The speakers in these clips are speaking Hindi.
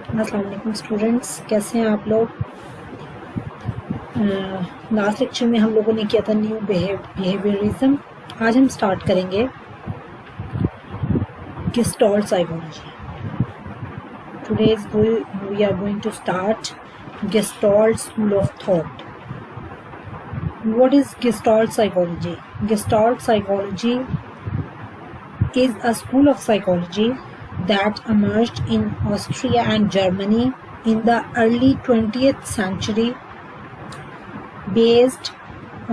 अस्सलाम वालेकुम स्टूडेंट्स, कैसे हैं आप लोग। लास्ट लेक्चर में हम लोगों ने किया था न्यू बिहेवियरिज्म। आज हम स्टार्ट करेंगे gestalt psychology. Today we are going to start gestalt school of thought. What is gestalt psychology? Gestalt psychology is a school of psychology that emerged in Austria and Germany in the early 20th century, based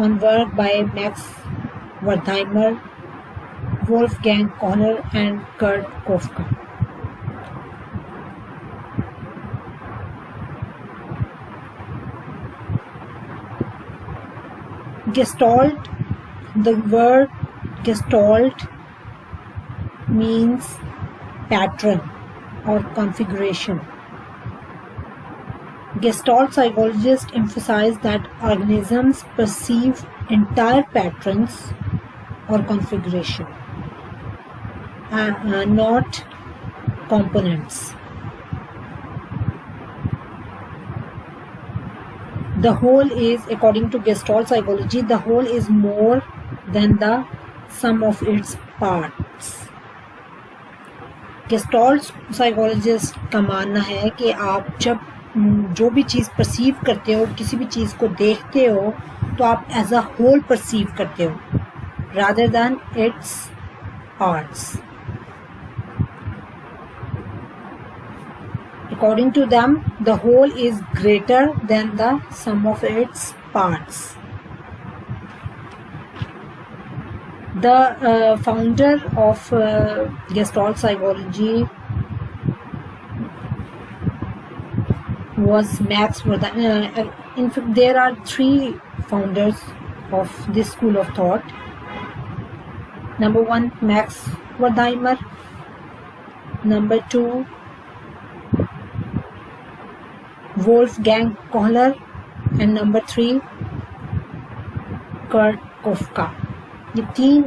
on work by Max Wertheimer, Wolfgang Kohler, and Kurt Kofka. Gestalt, the word Gestalt means pattern or configuration. Gestalt psychologists emphasize that organisms perceive entire patterns or configuration, not components. The whole is, according to Gestalt psychology, the whole is more than the sum of its parts. Gestalt psychologist का मानना है कि आप जब जो भी चीज़ परसीव करते हो, किसी भी चीज़ को देखते हो, तो आप एज अ होल परसीव करते हो rather than its parts. According to them the whole is greater than the sum of its parts. The founder of Gestalt psychology was Max Wertheimer. In fact, there are three founders of this school of thought. Number one, Max Wertheimer. Number two, Wolfgang Kohler. And number three, Kurt Kofka. ये तीन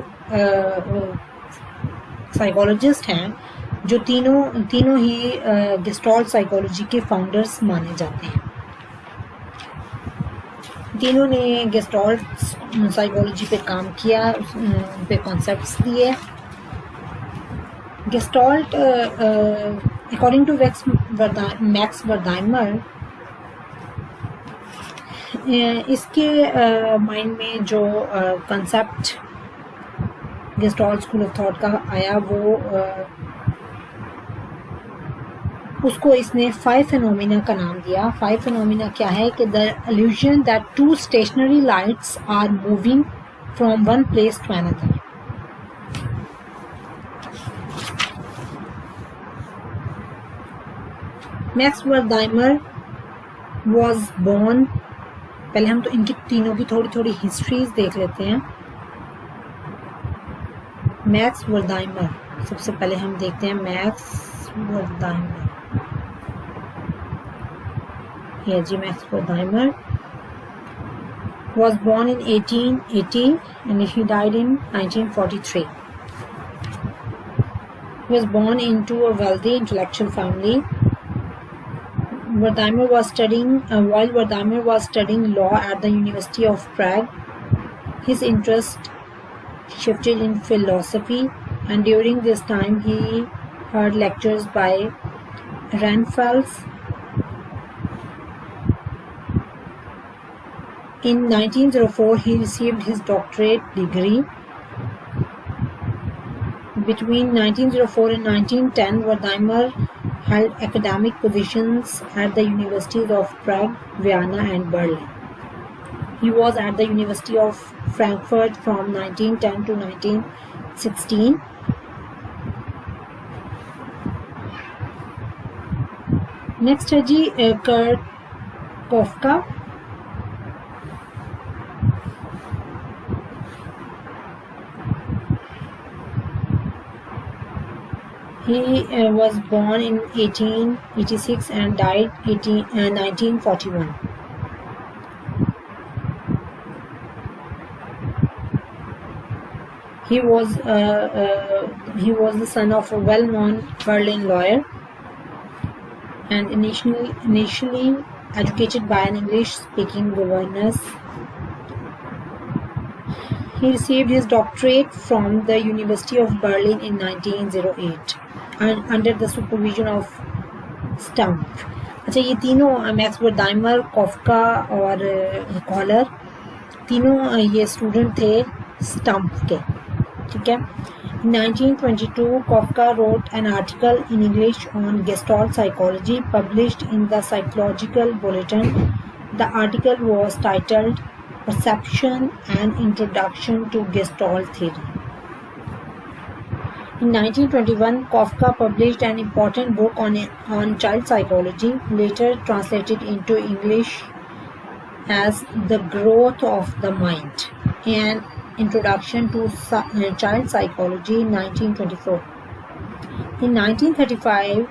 साइकोलॉजिस्ट हैं जो तीनों ही गेस्टाल्ट साइकोलॉजी के फाउंडर्स माने जाते हैं। तीनों ने गेस्टाल्ट साइकोलॉजी पे काम किया, उन पे कॉन्सेप्ट्स दिए। गेस्टाल्ट अकॉर्डिंग टू मैक्स वर्दाइमर, इसके माइंड में जो concept gestalt school of thought का आया, वो उसको इसने 5 फेनोमेना का नाम दिया। 5 फेनोमेना क्या है कि the illusion that 2 stationary lights are moving from one place to another. Max Wertheimer was born, पहले हम तो इनकी तीनों की थोड़ी थोड़ी हिस्ट्रीज देख लेते हैं। मैक्स वर्दाइमर, सबसे पहले हम देखते हैं मैक्स वर्दाइमर। ये जी max वर्दाइमर was born in 1880 and he died in 1943. He was born into a wealthy intellectual family. Wertheimer was studying law at the University of Prague. His interest shifted in philosophy, and during this time he heard lectures by Reinfeldt. In 1904 he received his doctorate degree. Between 1904 and 1910 Wertheimer held academic positions at the universities of Prague, Vienna, and Berlin. He was at the University of Frankfurt from 1910 to 1916. Next है जी Kurt Kofka. He was born in 1886 and died 1941. He was the son of a well-known Berlin lawyer. and initially educated by an English-speaking governess. He received his doctorate from the University of Berlin in 1908 and under the supervision of Stumpf. अच्छा, ये तीनों मैक्स वर्दाइमर, कॉफका और कॉलर तीनों ये स्टूडेंट थे स्टम्प के, ठीक है. In 1922, Kafka wrote an article in English on Gestalt psychology published in the Psychological Bulletin. The article was titled Perception: An Introduction to Gestalt Theory. In 1921, Kafka published an important book on child psychology, later translated into English as The Growth of the Mind, and Introduction to Child Psychology, 1924. In 1935,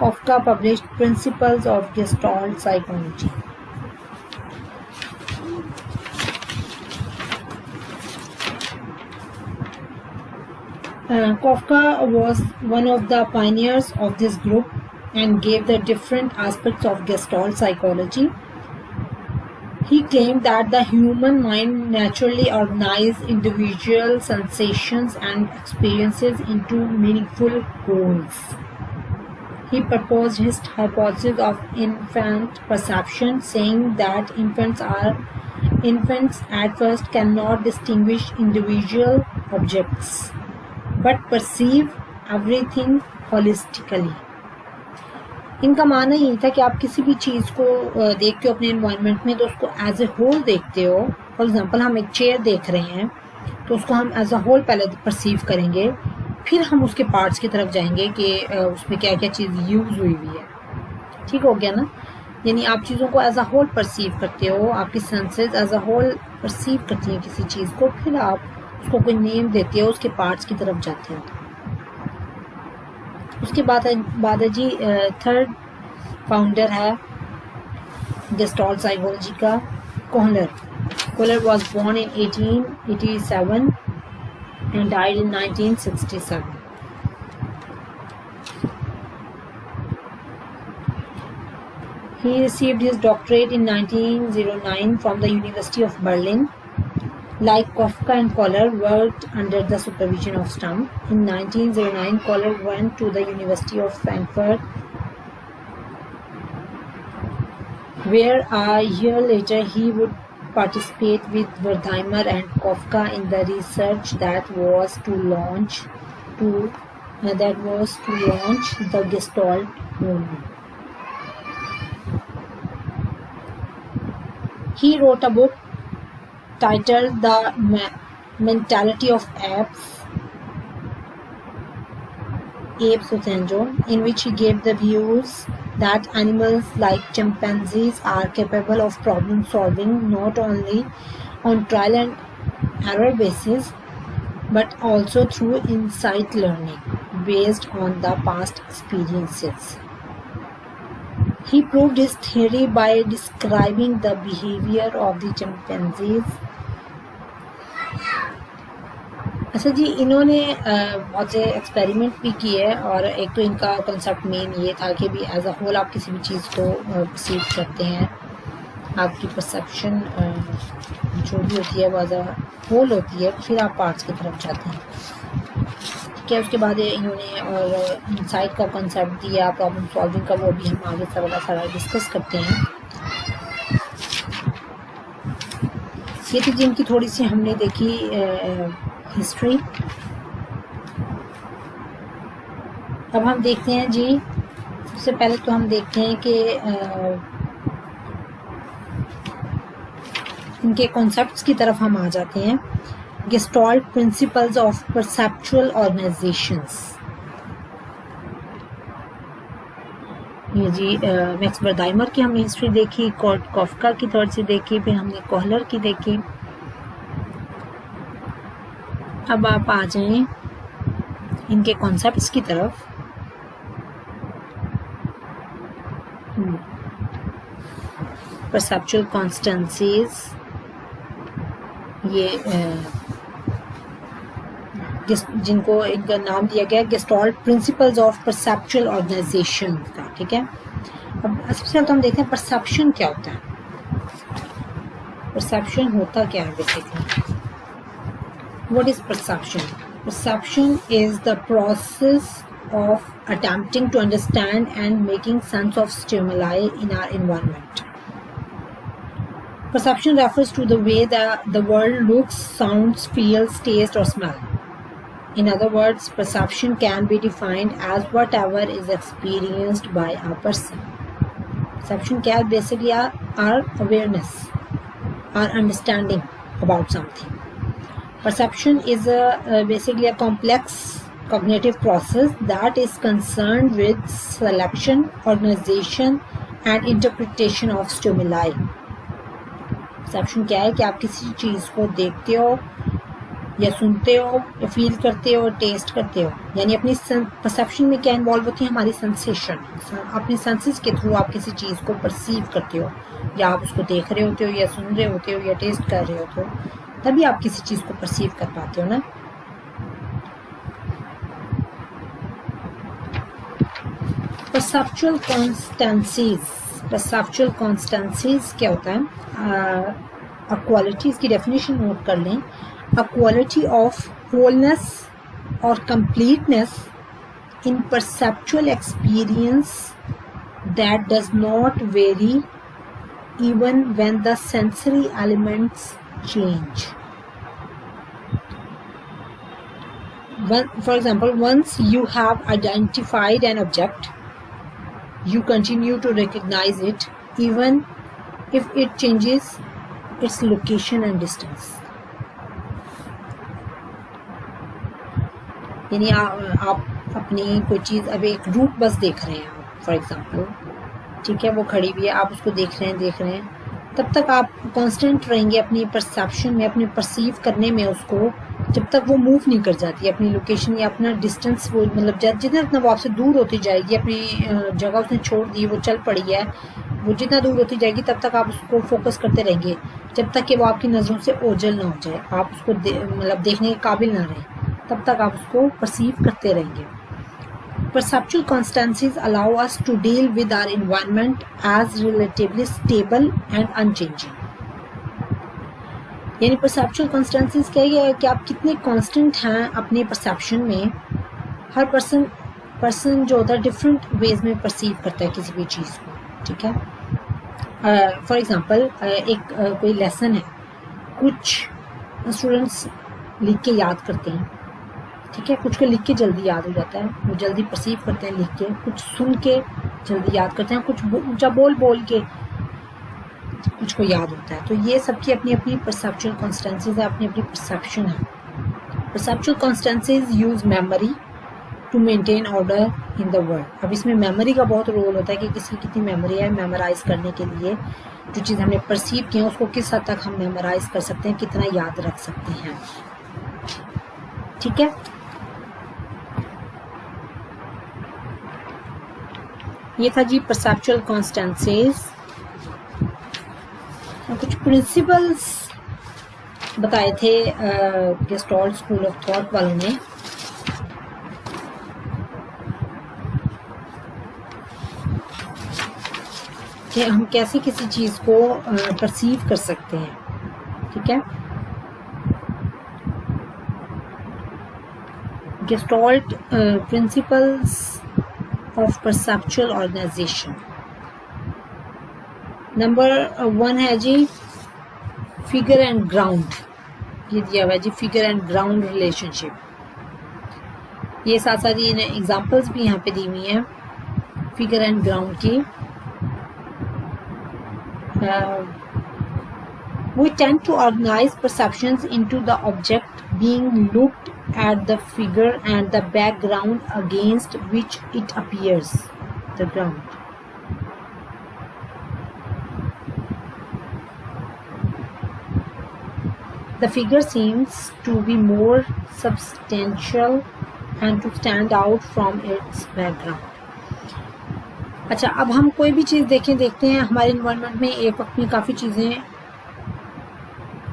Kafka published Principles of Gestalt Psychology. Kafka was one of the pioneers of this group and gave the different aspects of Gestalt psychology. He claimed that the human mind naturally organizes individual sensations and experiences into meaningful wholes. He proposed his hypothesis of infant perception, saying that infants at first cannot distinguish individual objects, but perceive everything holistically. इनका मानना ये था कि आप किसी भी चीज़ को देखते हो अपने एनवायरनमेंट में तो उसको एज ए होल देखते हो. फॉर एग्जांपल हम एक चेयर देख रहे हैं तो उसको हम एज अ होल पहले परसीव करेंगे, फिर हम उसके पार्ट्स की तरफ जाएंगे कि उसमें क्या क्या चीज़ यूज़ हुई हुई है. ठीक हो गया ना. यानी आप चीज़ों को एज अ होल परसीव करते हो, आपकी senses as a whole perceive करती हैं किसी चीज़ को, फिर आप उसको कोई नेम देते हो, उसके पार्ट्स की तरफ जाते हो. उसके बाद है जी थर्ड फाउंडर है गेस्टाल्ट साइकोलॉजी का, Kohler. Kohler was born in 1887 and died in 1967. He received his doctorate in 1909 from the University of Berlin. Like Kafka and Koller worked under the supervision of Stumpf. In 1909, Koller went to the University of Frankfurt, where a year later he would participate with Wertheimer and Kafka in the research that was to launch the Gestalt movement. He wrote a book titled The Mentality of Apes syndrome, in which he gave the views that animals like chimpanzees are capable of problem solving not only on trial and error basis but also through insight learning based on the past experiences. He proved his theory by describing the behavior of the chimpanzees. अच्छा जी, इन्होंने बहुत से एक्सपेरिमेंट भी किए और एक तो इनका कॉन्सेप्ट मेन ये था कि भी एज अ होल आप किसी भी चीज़ को परसीव करते हैं, आपकी परसेप्शन जो भी होती है वो एज अ होल होती है, फिर आप पार्ट्स की तरफ जाते हैं. ठीक है. उसके बाद इन्होंने और इनसाइट का कॉन्सेप्ट दिया, प्रॉब्लम सॉल्विंग का, वो भी हम आगे सारा डिस्कस करते हैं. ये थी जिनकी थोड़ी सी हमने देखी हिस्ट्री. अब हम देखते हैं जी, सबसे पहले तो हम देखते हैं कि इनके कॉन्सेप्ट्स की तरफ हम आ जाते हैं. Gestalt principles of perceptual organisations. ये जी मैक्स वर्दाइमर की हमने हिस्ट्री देखी, कॉफका की थोड़ी सी देखी, फिर हमने कोहलर की देखी. अब आप आ जाएं इनके कॉन्सेप्ट्स की तरफ. परसेप्चुअल कॉन्स्टेंसीज, ये जिनको एक नाम दिया गया gestalt principles of perceptual organisation का। ठीक है, अब सबसे पहले तो हम देखते हैं परसेप्शन क्या होता है। परसेप्शन होता क्या है basically? What is perception? Perception is the process of attempting to understand and making sense of stimuli in our environment. Perception refers to the way that the world looks, sounds, feels, tastes or smell. In other words, perception can be defined as whatever is experienced by a person. Perception क्या है? Basically our awareness, our understanding about something. Perception is basically a complex cognitive process that is concerned with selection, organization and interpretation of stimuli. Perception क्या है कि आप किसी चीज़ को देखते हो या सुनते हो या फील करते हो, टेस्ट करते हो, यानी अपनी परसेप्शन में क्या इन्वॉल्व होती है? हमारी सेंसेशन। अपनी सेंसेस के थ्रू आप किसी चीज़ को परसीव करते हो, या आप उसको देख रहे होते हो या सुन रहे होते हो या टेस्ट कर रहे होते हो, तभी आप किसी चीज़ को परसीव कर पाते हो ना। परसेप्चुअल कॉन्स्टेंसीज क्या होता है? अ क्वालिटी, इसकी डेफिनेशन नोट कर लें। अ क्वालिटी ऑफ होलनेस और completeness in perceptual experience that does not very even when the sensory elements change. For example, once you have identified an object, you continue to recognize it even if it changes its location and distance. यानी आप अपनी कोई चीज़, अब एक रूट बस देख रहे हैं फॉर एग्जाम्पल, ठीक है, वो खड़ी हुई है, आप उसको देख रहे हैं, तब तक आप कांस्टेंट रहेंगे अपनी परसेप्शन में, अपने परसीव करने में उसको, जब तक वो मूव नहीं कर जाती अपनी लोकेशन या अपना डिस्टेंस, वो मतलब जितना वो आपसे दूर होती जाएगी, अपनी जगह उसने छोड़ दी, वो चल पड़ी है, वो जितना दूर होती जाएगी तब तक आप उसको फोकस करते रहेंगे, जब तक कि वो आपकी नज़रों से ओझल ना हो जाए, आप उसको मतलब देखने के काबिल ना रहें, तब तक आप उसको परसीव करते रहेंगे। Perceptual constancies allow us to deal with our environment as relatively stable and unchanging. यानी perceptual constancies क्या है कि आप कितने constant हैं अपने perception में। हर person जो होता है different ways में perceive करता है किसी भी चीज़ को, ठीक है। For example, एक कोई lesson है, कुछ students लिख के याद करते हैं, ठीक है, कुछ को लिख के जल्दी याद हो जाता है, वो जल्दी परसीव करते हैं लिख के, कुछ सुन के जल्दी याद करते हैं, कुछ ऊंचा बोल के कुछ को याद होता है। तो ये सबकी अपनी अपनी परसेप्चुअल कॉन्स्टेंसीज है, अपनी अपनी परसेप्शन है। Perceptual constancies use memory to maintain order in the world. अब इसमें मेमोरी का बहुत रोल होता है कि किसी कितनी मेमोरी है मेमोराइज करने के लिए, जो चीज़ हमने परसीव की है उसको किस हद तक हम मेमोराइज कर सकते हैं, कितना याद रख सकते हैं, ठीक है। ये था जी परसेप्चुअल कॉन्स्टेंसीज। कुछ प्रिंसिपल्स बताए थे गेस्टॉल्ट स्कूल ऑफ थॉट वालों ने। कि हम कैसे किसी चीज़ को परसीव कर सकते हैं, ठीक है। Gestalt principles of perceptual organization। Number 1 है जी फिगर एंड ग्राउंड। ये दिया हुआ है जी फिगर एंड ग्राउंड रिलेशनशिप। ये साथ साथ ये एग्जांपल्स भी यहाँ पे दी हुई हैं फिगर एंड ग्राउंड की। We tend to organize perceptions into the object being looked at, the figure and the background against which it appears, the ground. The figure seems to be more substantial and to stand out from its background. अच्छा, अब हम कोई भी चीज़ देखते हैं हमारे इन्वायरमेंट में एक वक्त में काफ़ी चीज़ें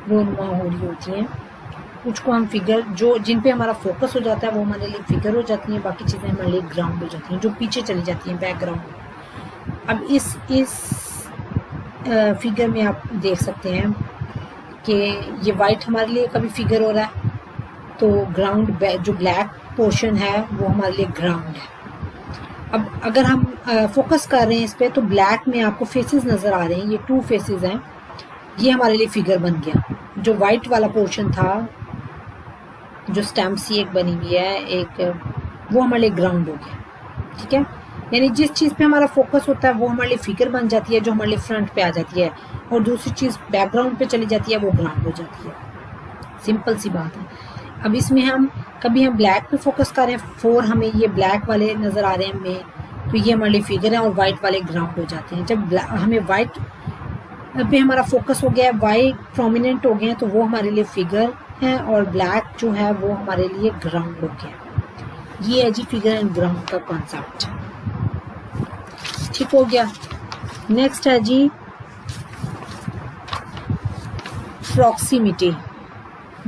रोनुमा हो रही होती हैं, कुछ को हम फिगर जो जिन पे हमारा फोकस हो जाता है वो हमारे लिए फिगर हो जाती हैं, बाकी चीज़ें हमारे लिए ग्राउंड हो जाती हैं, जो पीछे चली जाती हैं बैकग्राउंड। अब इस फिगर में आप देख सकते हैं कि ये वाइट हमारे लिए कभी फिगर हो रहा है, तो ग्राउंड जो ब्लैक पोर्शन है वो हमारे लिए ग्राउंड है। अब अगर हम फोकस कर रहे हैं इस पे, तो ब्लैक में आपको फेसेस नज़र आ रहे हैं, ये 2 फेसेस हैं, ये हमारे लिए फिगर बन गया। जो वाइट वाला पोर्शन था, जो स्टैम्प सी एक बनी हुई है एक, वो हमारे लिए ग्राउंड हो गया। ठीक है, यानी जिस चीज़ पे हमारा फोकस होता है वो हमारे लिए फिगर बन जाती है, जो हमारे लिए फ्रंट पे आ जाती है, और दूसरी चीज़ बैकग्राउंड पे चली जाती है, वो ग्राउंड हो जाती है। सिंपल सी बात है। अब इसमें हम कभी हम ब्लैक पे फोकस कर रहे हैं, 4 हमें ये ब्लैक वाले नज़र आ रहे हैं हमें, तो ये हमारे लिए फिगर है, और वाइट वाले ग्राउंड हो जाते हैं। जब हमें वाइट पे हमारा फोकस हो गया है, वाइट प्रोमिनेंट हो गए हैं, तो वो हमारे लिए फिगर है, और ब्लैक जो है वो हमारे लिए ग्राउंड हो गया। ये है जी फिगर एंड ग्राउंड का कॉन्सेप्ट। ठीक हो गया। नेक्स्ट है जी प्रॉक्सिमिटी,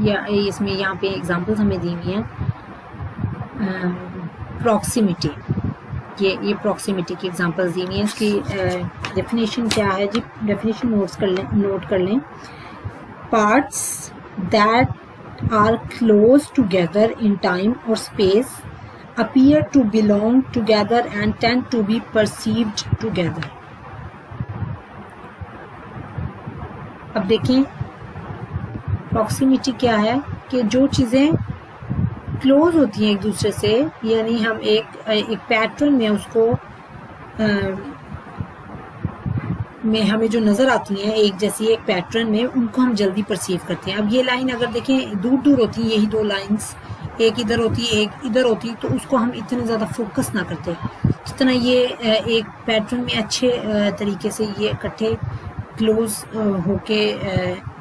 या इसमें यहाँ पे एग्जांपल्स हमें दी हुई हैं। प्रॉक्सिमिटी, ये प्रॉक्सिमिटी की एग्जांपल्स दी हुई हैं। इसकी डेफिनेशन क्या है जी, डेफिनेशन नोट कर लें। Parts that are close together in time और space appear to belong together and tend to be perceived together। अब देखें प्रॉक्सिमिटी क्या है, कि जो चीज़ें क्लोज होती हैं एक दूसरे से, यानी हम एक पैटर्न में उसको में हमें जो नज़र आती हैं एक जैसी एक पैटर्न में, उनको हम जल्दी परसीव करते हैं। अब ये लाइन अगर देखें दूर दूर होती है, यही 2 लाइंस, एक इधर होती एक इधर होती, तो उसको हम इतने ज़्यादा फोकस ना करते। जितना ये एक पैटर्न में अच्छे तरीके से ये इकट्ठे क्लोज होके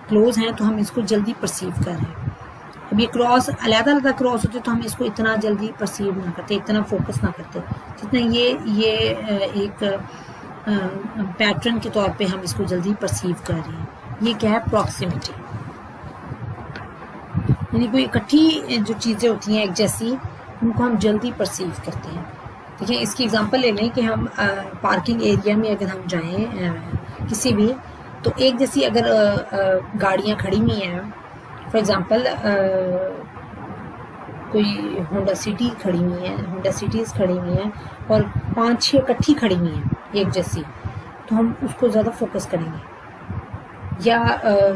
क्लोज हैं, तो हम इसको जल्दी परसीव कर रहे हैं। अब ये क्रॉस अलग-अलग क्रॉस होते तो हम इसको इतना जल्दी परसीव ना करते, इतना फोकस ना करते, जितना ये एक पैटर्न के तौर पे हम इसको जल्दी परसीव कर रहे हैं। ये क्या है, प्रॉक्सिमिटी। यानी कोई इकट्ठी जो चीज़ें होती हैं एक जैसी, उनको हम जल्दी परसीव करते हैं। देखिए इसकी एग्जांपल ले लें कि हम पार्किंग एरिया में अगर हम जाएं किसी भी, तो एक जैसी अगर गाड़ियां खड़ी हुई हैं, फॉर एग्जांपल कोई होंडा सिटी खड़ी हुई है, होंडा सिटीज़ खड़ी हुई हैं, और 5-6 इकट्ठी खड़ी हुई हैं एक जैसी, तो हम उसको ज़्यादा फोकस करेंगे। या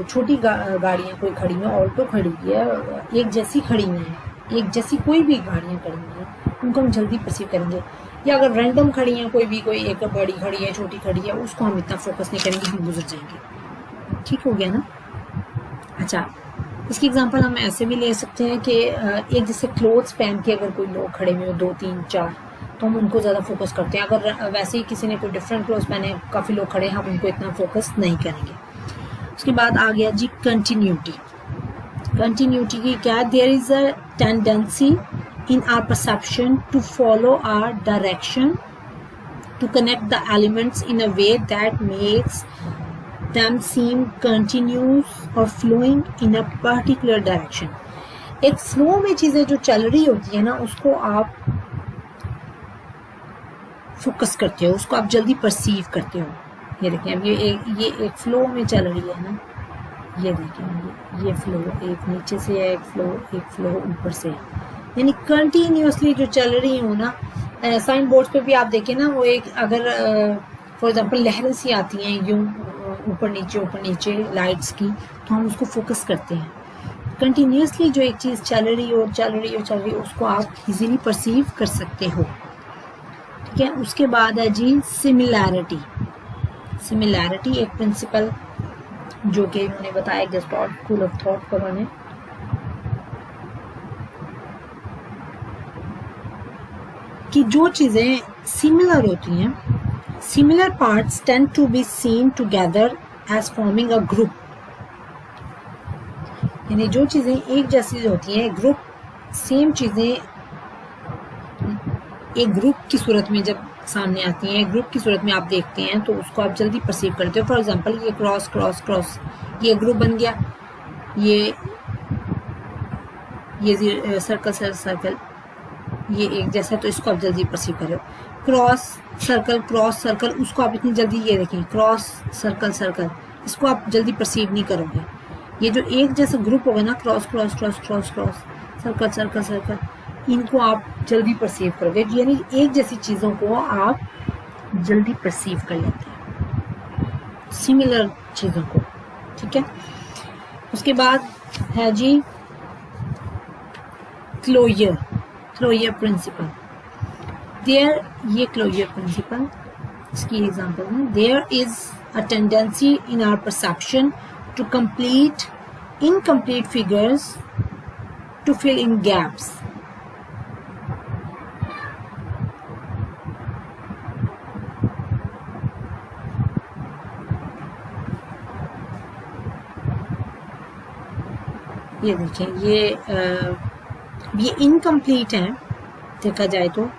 छोटी गाड़ियाँ कोई खड़ी हुई है, ऑल्टो खड़ी हुई है, एक जैसी खड़ी हुई है, एक जैसी कोई भी गाड़ियाँ खड़ी हुई हैं, उनको हम जल्दी परसीव करेंगे। या अगर रैंडम खड़ी हैं, कोई एक बड़ी खड़ी है, छोटी खड़ी है, उसको हम इतना फोकस नहीं करेंगे, हम गुजर जाएंगे। ठीक हो गया ना। अच्छा, इसकी एग्जांपल हम ऐसे भी ले सकते हैं कि एक जैसे क्लोथ्स पहन के अगर कोई लोग खड़े हुए 2, 3, 4, तो हम उनको ज़्यादा फोकस करते हैं। अगर वैसे ही किसी ने कोई डिफरेंट क्लोथ्स पहने, काफ़ी लोग खड़े, हम उनको इतना फोकस नहीं करेंगे। उसके बाद आ गया जी कंटिन्यूटी। कंटिन्यूटी की क्या है, there is a tendency in our perception to follow our direction, to connect the elements in a way that makes them seem continuous or flowing in a particular direction। एक फ्लो में चीज़ें जो चल रही होती है ना, उसको आप फोकस करते हो, उसको आप जल्दी परसीव करते हो। ये देखें, अब ये एक फ्लो में चल रही है ना, ये देखें, ये फ्लो एक नीचे से है, एक फ्लो ऊपर से है, यानी कंटिन्यूसली जो चल रही हो ना। साइन बोर्ड पे भी आप देखें ना, वो एक अगर फॉर एग्जांपल लहरें सी आती हैं यूं ऊपर नीचे लाइट्स की, तो हम उसको फोकस करते हैं। कंटिन्यूसली जो एक चीज़ चल रही हो, उसको आप इजीली परसीव कर सकते हो। ठीक है। उसके बाद है जी सिमिलैरिटी। सिमिलैरिटी एक प्रिंसिपल जो कि उन्होंने बताया गेस्टाल्ट स्कूल ऑफ थॉट का उन्होंने, कि जो चीज़ें सिमिलर होती हैं, similar parts tend to be seen together as forming a group. यानी जो चीज़ें एक जैसी होती हैं, ग्रुप सेम चीज़ें एक ग्रुप की सूरत में जब सामने आती हैं, ग्रुप की सूरत में आप देखते हैं, तो उसको आप जल्दी परसीव करते हो। फॉर एग्जांपल ये क्रॉस, ये ग्रुप बन गया, ये ये सर्कल सर्कल ये एक जैसा, तो इसको आप जल्दी परसीव कर रहे हो। क्रॉस सर्कल उसको आप इतनी जल्दी, ये देखें क्रॉस सर्कल सर्कल, इसको आप जल्दी परसीव नहीं करोगे। ये जो एक जैसा ग्रुप होगा ना, cross cross cross cross cross circle circle circle, इनको आप जल्दी परसीव करोगे, यानी एक जैसी चीज़ों को आप जल्दी परसीव कर लेते हैं, सिमिलर चीज़ों को, ठीक है। उसके बाद है जी क्लोजर प्रिंसिपल। देयर, ये क्लोजर प्रिंसिपल इसकी एग्जांपल है। There is a tendency in our perception to complete incomplete figures to fill in gaps. ये देखें, ये इनकम्प्लीट है देखा जाए तो,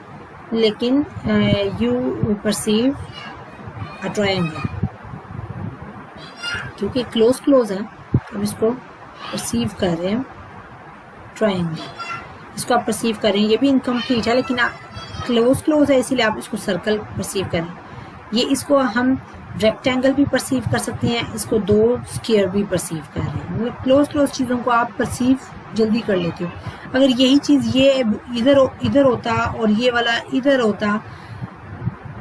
लेकिन यू परसीव अ ट्रायंगल, क्योंकि क्लोज है, अब इसको परसीव कर रहे हैं ट्रायंगल, इसको आप परसीव कर रहे हैं। ये भी इनकम्प्लीट है लेकिन क्लोज है, इसीलिए आप इसको सर्कल परसीव करें। ये इसको हम रेक्टेंगल भी परसीव कर सकते हैं, इसको दो स्क्वायर भी परसीव कर रहे हैं। मतलब क्लोज चीज़ों को आप परसीव जल्दी कर लेते हो। अगर यही चीज़ ये इधर होता और ये वाला इधर होता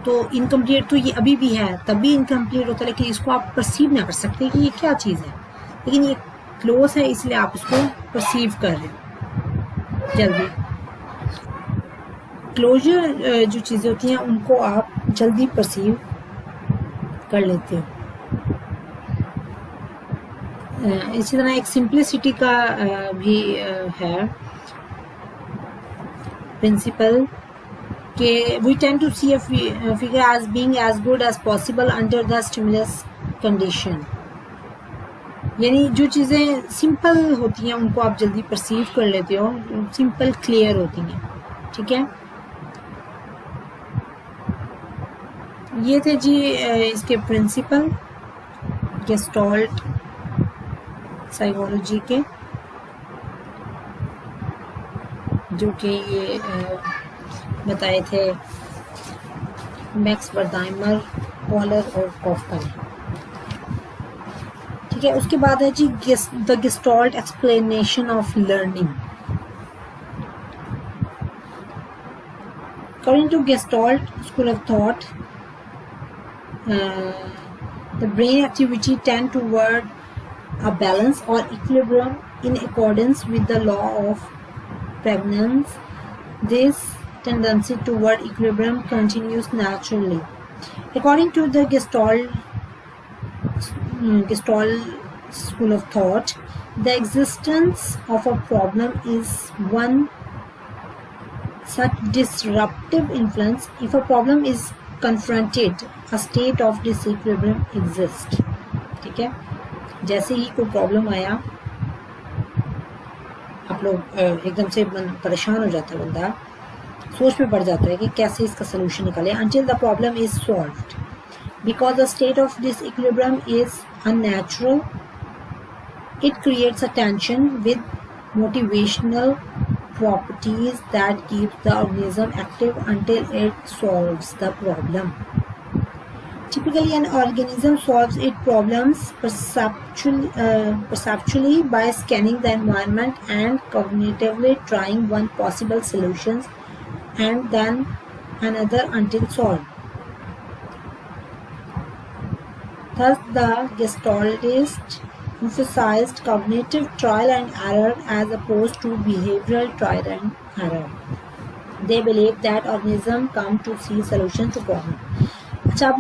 तो इनकम्प्लीट, तो ये अभी भी है तब भी इनकम्प्लीट होता, लेकिन इसको आप परसीव ना कर सकते कि ये क्या चीज़ है, लेकिन ये क्लोज है इसलिए आप इसको परसीव कर रहे हो जल्दी। क्लोजर जो चीज़ें होती हैं उनको आप जल्दी परसीव कर लेते हो। इसी तरह एक सिंप्लिसिटी का भी है प्रिंसिपल कि we tend to see a figure as being as good as possible under the stimulus condition. यानी जो चीज़ें सिंपल होती हैं उनको आप जल्दी परसीव कर लेते हो, सिंपल क्लियर होती हैं, ठीक है। ये थे जी इसके प्रिंसिपल गेस्टाल्ट साइकोलॉजी के, जो कि ये बताए थे मैक्स वर्दाइमर, पॉलर और कॉफ्का ने, ठीक है। उसके बाद है जी the Gestalt explanation of learning. According to Gestalt school of thought, the brain activity tend toward a balance or equilibrium in accordance with the law of prevalence. This tendency toward equilibrium continues naturally. According to the Gestalt school of thought, the existence of a problem is one such disruptive influence. If a problem is confronted, a state of disequilibrium exists, ठीक है। जैसे ही कोई प्रॉब्लम आया, आप लोग एकदम से परेशान हो जाता है, बंदा सोच में पड़ जाता है कि कैसे इसका सोल्यूशन निकाले। until the problem is solved, because the state of disequilibrium is unnatural, it creates a tension with motivational properties that keeps the organism active until it solves the problem. Typically, an organism solves its problems perceptually by scanning the environment and cognitively trying one possible solution and then another until solved. Thus, the Gestaltists emphasized cognitive trial and error as opposed to behavioral trial and error. They believe that organisms come to see solutions to problems. अच्छा,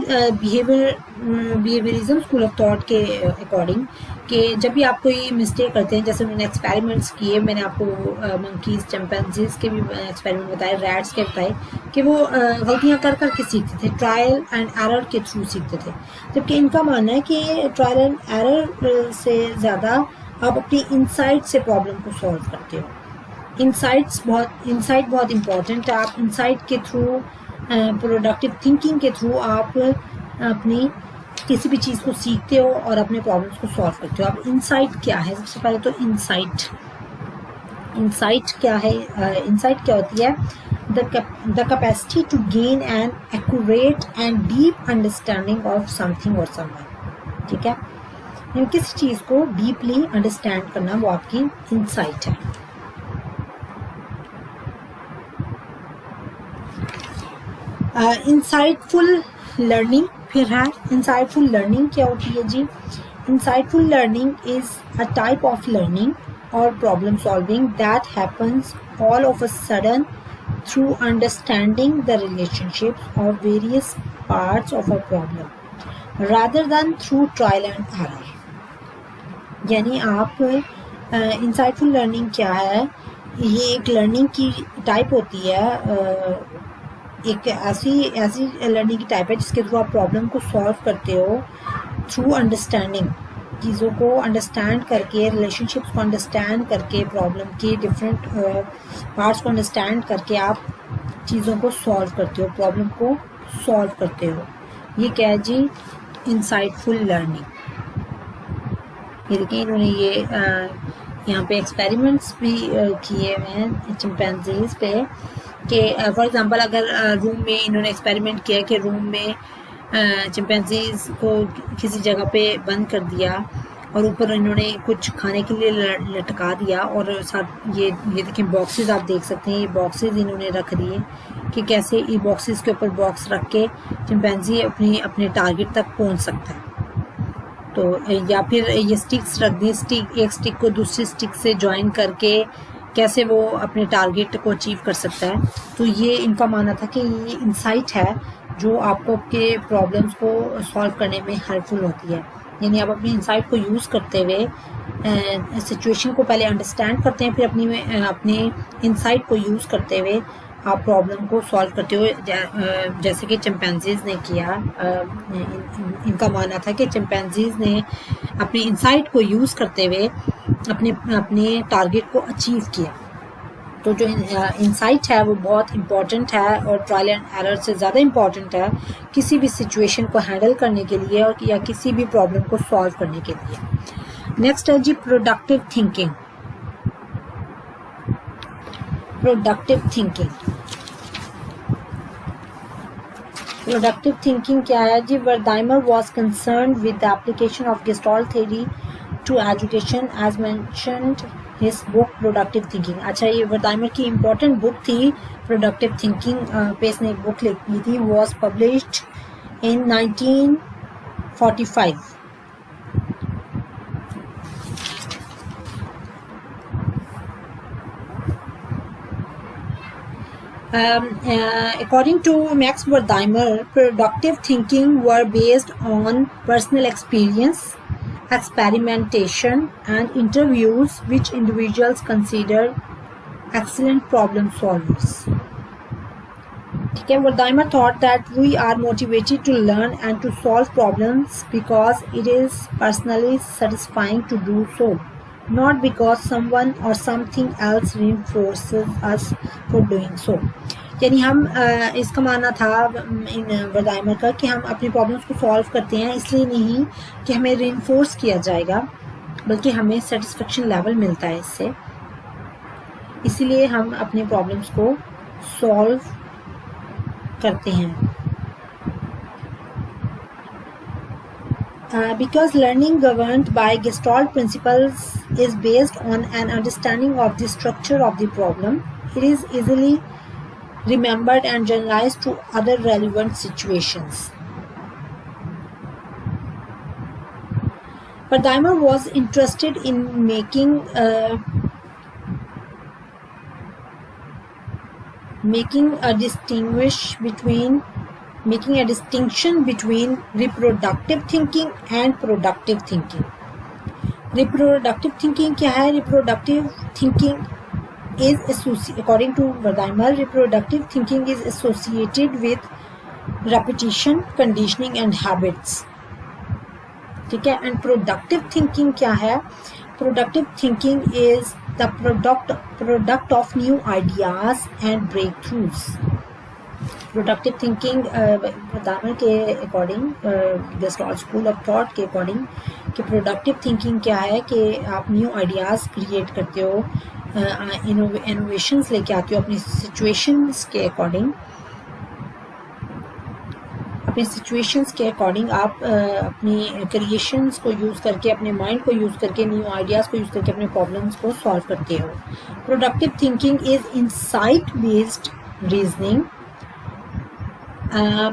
बिहेवियरिज्म स्कूल ऑफ थॉट के अकॉर्डिंग कि जब भी आप कोई मिस्टेक करते हैं, जैसे उन्होंने एक्सपेरिमेंट्स किए, मैंने आपको मंकीज़ चिंपैंजीज़ के भी एक्सपेरिमेंट बताए, रैट्स के बताए कि वो गलतियां कर कर के सीखते थे, ट्रायल एंड एरर के थ्रू सीखते थे। जबकि इनका मानना है कि ट्रायल एंड एरर से ज़्यादा आप अपनी इंसाइट से प्रॉब्लम को सॉल्व करते हो। इंसाइट बहुत इम्पॉर्टेंट है। आप इंसाइट के थ्रू, प्रोडक्टिव थिंकिंग के थ्रू आप अपनी किसी भी चीज़ को सीखते हो और अपने प्रॉब्लम्स को सॉल्व करते हो। अब इंसाइट क्या है? सबसे पहले तो इंसाइट इंसाइट क्या है? इंसाइट क्या होती है? The capacity to gain an accurate and deep understanding of something और समवन। ठीक है, किसी चीज़ को डीपली अंडरस्टैंड करना वो आपकी इंसाइट है। इंसाइटफुल लर्निंग फिर है। इंसाइटफुल लर्निंग क्या होती है जी? Insightful learning is a type of learning और problem solving that happens all of a sudden through understanding the relationships of various parts of a problem rather than through trial and error. यानी आप इंसाइटफुल लर्निंग क्या है? ये एक लर्निंग की टाइप होती है, एक ऐसी लर्निंग की टाइप है जिसके थ्रू आप प्रॉब्लम को सॉल्व करते हो थ्रू अंडरस्टैंडिंग, चीज़ों को अंडरस्टैंड करके, रिलेशनशिप्स को अंडरस्टैंड करके, प्रॉब्लम के डिफरेंट पार्ट्स को अंडरस्टैंड करके आप चीज़ों को सॉल्व करते हो, प्रॉब्लम को सॉल्व करते हो। ये क्या है जी? Insightful learning. ये देखिए इन्होंने ये यहाँ पे एक्सपेरिमेंट्स भी किए हुए हैं चिंपैंजीज पे कि फॉर एग्जांपल अगर रूम में इन्होंने एक्सपेरिमेंट किया कि रूम में चिंपैंजीज को किसी जगह पे बंद कर दिया और ऊपर इन्होंने कुछ खाने के लिए लटका दिया और साथ ये देखें बॉक्सेस आप देख सकते हैं, ये बॉक्सेस इन्होंने रख दिए कि कैसे ये बॉक्सेस के ऊपर बॉक्स रख के चिंपैंजी अपने टारगेट तक पहुंच सकता है। तो या फिर ये स्टिक्स रख दी, एक स्टिक को दूसरी स्टिक से ज्वाइन करके कैसे वो अपने टारगेट को अचीव कर सकता है। तो ये इनका मानना था कि ये इंसाइट है जो आपको आपके प्रॉब्लम्स को सॉल्व करने में हेल्पफुल होती है। यानी आप अपनी इंसाइट को यूज़ करते हुए सिचुएशन को पहले अंडरस्टैंड करते हैं, फिर अपने इंसाइट को यूज़ करते हुए आप प्रॉब्लम को सॉल्व करते हो, जैसे कि चिंपैंजीज ने किया। इनका मानना था कि चिंपैंजीज ने अपनी इंसाइट को यूज़ करते हुए अपने टारगेट को अचीव किया। तो जो इंसाइट है वो बहुत इम्पॉर्टेंट है और ट्रायल एंड एरर से ज़्यादा इम्पॉर्टेंट है किसी भी सिचुएशन को हैंडल करने के लिए और या किसी भी प्रॉब्लम को सॉल्व करने के लिए। नेक्स्ट है जी प्रोडक्टिव थिंकिंग। प्रोडक्टिव थिंकिंग क्या है जी? Wertheimer was concerned with the application of Gestalt theory to education as mentioned his book productive thinking. अच्छा, ये वर्दाइमर की इम्पोर्टेंट बुक थी प्रोडक्टिव थिंकिंग पे इसने एक बुक लिखी थी, was published in 1945। According to Max Wertheimer, productive thinking were based on personal experience, experimentation, and interviews which individuals considered excellent problem solvers. Okay, Wertheimer thought that we are motivated to learn and to solve problems because it is personally satisfying to do so, not because someone or something else reinforces us for doing so. यानी हम इसका मानना था इन वर्दाइमर का कि हम अपनी प्रॉब्लम्स को सॉल्व करते हैं इसलिए नहीं कि हमें रिइंफोर्स किया जाएगा, बल्कि हमें सेटिस्फेक्शन लेवल मिलता है इससे, इसीलिए हम अपने प्रॉब्लम्स को सॉल्व करते हैं। Because learning governed by Gestalt principles is based on an understanding of the structure of the problem, it is easily remembered and generalized to other relevant situations. Wertheimer was interested in making a distinction between reproductive thinking and productive thinking. Reproductive thinking क्या है? Reproductive thinking is according to Wertheimer, reproductive thinking is associated with repetition, conditioning and habits. ठीक है? And productive thinking क्या है? Productive thinking is the product of new ideas and breakthroughs. Productive thinking Wertheimer के according, Gestalt school of thought के अकॉर्डिंग कि प्रोडक्टिव थिंकिंग क्या है कि आप न्यू आइडियाज़ क्रिएट करते हो, इनोवेशंस लेके आती हो अपनी सिचुएशंस के अकॉर्डिंग। अपने सिचुएशंस के अकॉर्डिंग आप अपनी क्रिएशंस को यूज़ करके, अपने माइंड को यूज़ करके, न्यू आइडियाज़ को यूज़ करके अपने प्रॉब्लम्स को सॉल्व करते हो। Productive thinking is insight based reasoning.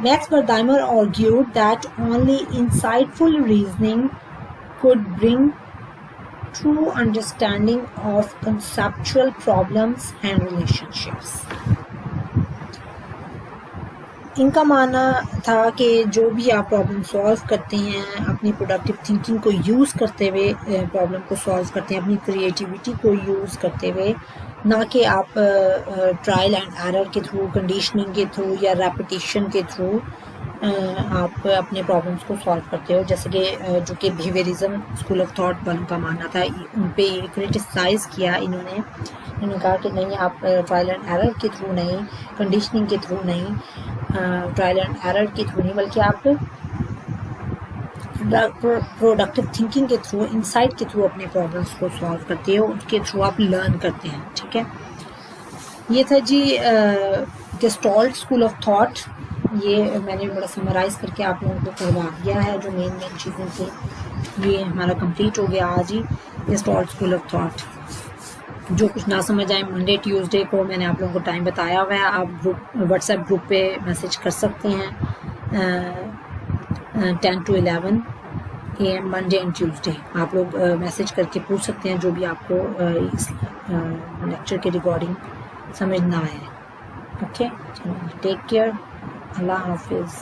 Max Wertheimer argued that only insightful reasoning could bring true understanding of conceptual problems and relationships. इनका मानना था कि जो भी आप प्रॉब्लम सॉल्व करते हैं, अपनी प्रोडक्टिव थिंकिंग को यूज़ करते हुए प्रॉब्लम को सॉल्व करते हैं, अपनी क्रिएटिविटी को यूज़ करते हुए, ना कि आप ट्रायल एंड एरर के थ्रू, कंडीशनिंग के थ्रू या रेपिटेशन के थ्रू आप अपने प्रॉब्लम्स को सॉल्व करते हो। जैसे कि जो कि बिहेवियरिज्म स्कूल ऑफ थॉट वालों का मानना था, उन पे क्रिटिसाइज़ किया इन्होंने कहा कि नहीं, आप ट्रायल एंड एरर के थ्रू नहीं, कंडीशनिंग के थ्रू नहीं, ट्रायल एंड एरर के थ्रू नहीं, बल्कि आप प्रोडक्टिव थिंकिंग के थ्रू, इंसाइट के थ्रू अपने प्रॉब्लम्स को सॉल्व करते हो, उसके थ्रू आप लर्न करते हैं। ठीक है, ये था जी गेस्टाल्ट स्कूल ऑफ थॉट। ये मैंने बड़ा समराइज़ करके आप लोगों को करवा दिया है, जो मेन चीज़ें थी। ये हमारा कंप्लीट हो गया आज ही गेस्टाल्ट स्कूल ऑफ थॉट। जो कुछ ना समझ आए, मंडे ट्यूसडे को मैंने आप लोगों को टाइम बताया हुआ है, आप व्हाट्सएप ग्रुप पे मैसेज कर सकते हैं 10 to 11 AM Monday and Tuesday. आप लोग मैसेज करके पूछ सकते हैं जो भी आपको इस लेक्चर के रिगार्डिंग समझ ना आए। ओके, टेक केयर, अल्लाह हाफिज़।